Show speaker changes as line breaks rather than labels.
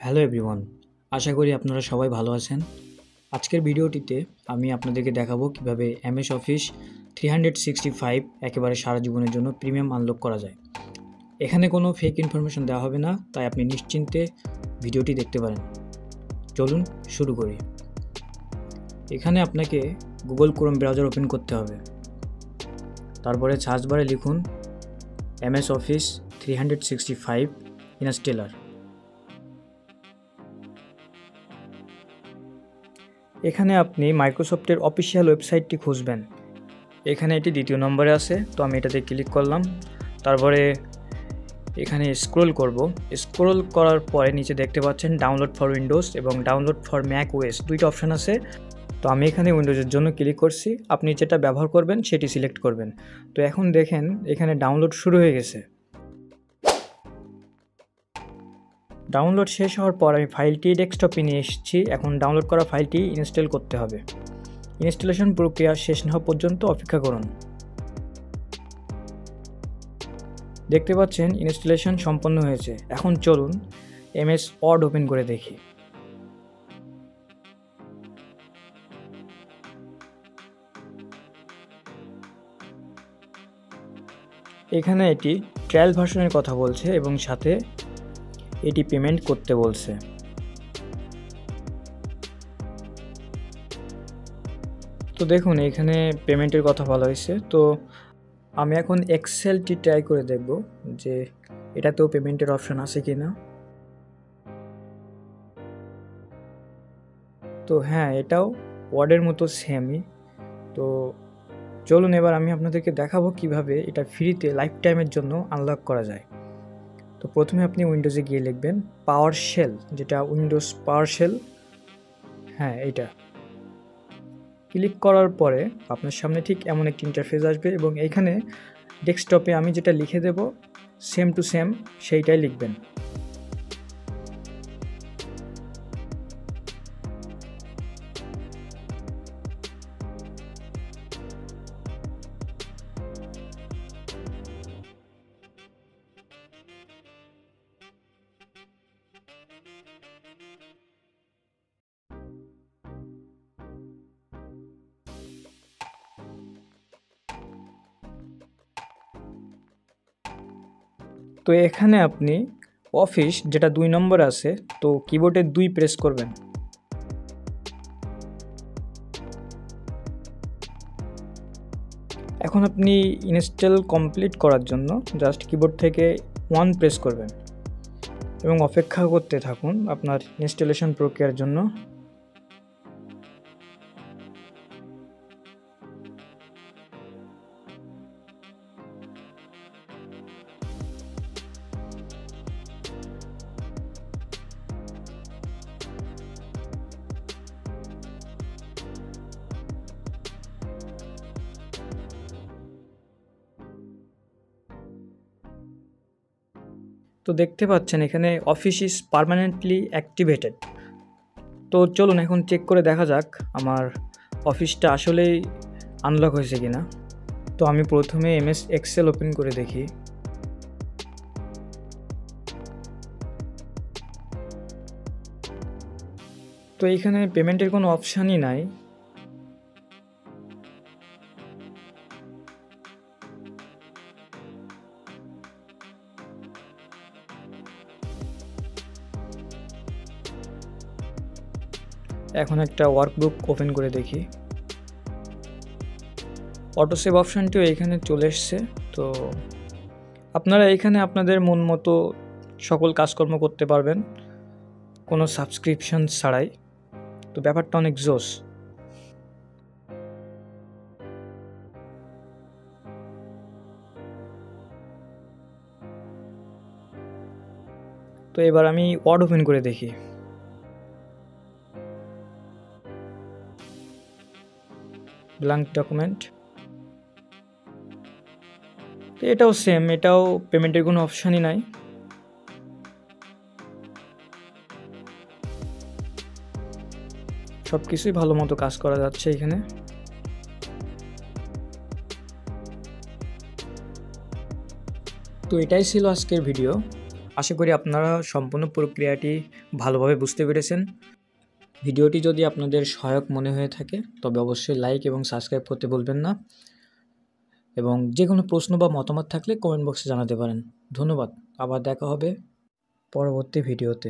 Hello everyone, আশা করি আপনারা সবাই ভালো আছেন। আজকের ভিডিওটিতে আমি আপনাদেরকে দেখাবো কিভাবে এমএস অফিস 365 একেবারে সারা জীবনের জন্য প্রিমিয়াম আনলক করা যায়। এখানে কোনো ফেক ইনফরমেশন দেওয়া হবে না, তাই আপনি নিশ্চিন্তে ভিডিওটি দেখতে পারেন। চলুন শুরু করি। এখানে আপনাকে গুগল ক্রোম ব্রাউজার ওপেন করতে হবে। তারপরে সার্চ বারে লিখুন এমএস অফিস 365 ইনস্টলার। এখানে আপনি মাইক্রোসফটের অফিসিয়াল ওয়েবসাইটটি খুঁজবেন। এখানে এটি দ্বিতীয় নম্বরে আছে, তো আমি এটাতে ক্লিক করলাম। তারপরে এখানে স্ক্রল করার পরে নিচে দেখতে পাচ্ছেন ডাউনলোড ফর উইন্ডোজ এবং ডাউনলোড ফর ম্যাক ওএস দুইটা অপশান আছে। তো আমি এখানে উইন্ডোজের জন্য ক্লিক করছি। আপনি যেটা ব্যবহার করবেন সেটি সিলেক্ট করবেন। তো এখন দেখেন এখানে ডাউনলোড শুরু হয়ে গেছে। ডাউনলোড শেষ হওয়ার পর আমি ফাইলটি ডেস্কটপে নিয়ে এসেছি। এখন ডাউনলোড করা ফাইলটি ইনস্টল করতে হবে। ইনস্টলেশন প্রক্রিয়া শেষ না হওয়া পর্যন্ত অপেক্ষা করুন। দেখতে পাচ্ছেন ইনস্টলেশন সম্পন্ন হয়েছে। এখন চলুন এমএস ওয়ার্ড ওপেন করে দেখি। এখানে এটি ট্রায়াল ভার্সনের কথা বলছে এবং সাথে এটি পেমেন্ট করতে বলছে। তো দেখুন এখানে পেমেন্টের কথা বলা হয়েছে। তো আমি এখন এক্সেলটি ট্রাই করে দেখব যে এটাতেও পেমেন্টের অপশন আছে কি না। তো হ্যাঁ, এটাও ওয়ার্ডের মতো সেমই। তো চলুন এবার আমি আপনাদেরকে দেখাবো কিভাবে এটা ফ্রিতে লাইফ টাইমের জন্য আনলক করা যায়। তো প্রথমে আপনি উইন্ডোজে গিয়ে লিখবেন পাওয়ার শেল, যেটা উইন্ডোজ পাওয়ার শেল। হ্যাঁ, এইটা ক্লিক করার পরে আপনার সামনে ঠিক এমন একটি ইন্টারফেস আসবে এবং এইখানে ডেস্কটপে আমি যেটা লিখে দেব সেম টু সেম সেইটাই লিখবেন। তো এখানে আপনি অফিস যেটা 2 নম্বর আছে, তো কিবোর্ডে 2 প্রেস করবেন। এখন আপনি ইনস্টল কমপ্লিট করার জন্য জাস্ট কিবোর্ড থেকে 1 প্রেস করবেন এবং অপেক্ষা করতে থাকুন আপনার ইনস্টলেশন প্রক্রিয়ার জন্য। তো দেখতে পাচ্ছেন এখানে অফিস ইজ পার্মানেন্টলি অ্যাক্টিভেটেড। তো চলুন এখন চেক করে দেখা যাক আমার অফিসটা আসলেই আনলক হয়েছে কিনা। তো আমি প্রথমে এমএস এক্সেল ওপেন করে দেখি। তো এখানে পেমেন্টের কোনো অপশানই নাই। এখন একটা ওয়ার্কবুক ওপেন করে দেখি। অটো সেভ অপশানটিও এখানে চলে এসছে। তো আপনারা এখানে আপনাদের মন মতো সকল কাজকর্ম করতে পারবেন কোনো সাবস্ক্রিপশন ছাড়াই। তো ব্যাপারটা অনেক জোস। তো এবার আমি ওয়ার্ড ওপেন করে দেখি। Blank document. তো এটাও সেম, এটাও পেমেন্টের কোনো অপশানই নাই। সব কিছুই ভালো মতো কাজ করা যাচ্ছে এখানে। তো এটাই ছিল আজকের ভিডিও। আশা করি আপনারা সম্পূর্ণ প্রক্রিয়াটি ভালোভাবে বুঝতে পেরেছেন। ভিডিওটি যদি আপনাদের সহায়ক মনে হয়ে থাকে তবে অবশ্যই লাইক এবং সাবস্ক্রাইব করতে ভুলবেন না, এবং যে কোনো প্রশ্ন বা মতামত থাকলে কমেন্ট বক্সে জানাতে পারেন। ধন্যবাদ। আবার দেখা হবে পরবর্তী ভিডিওতে।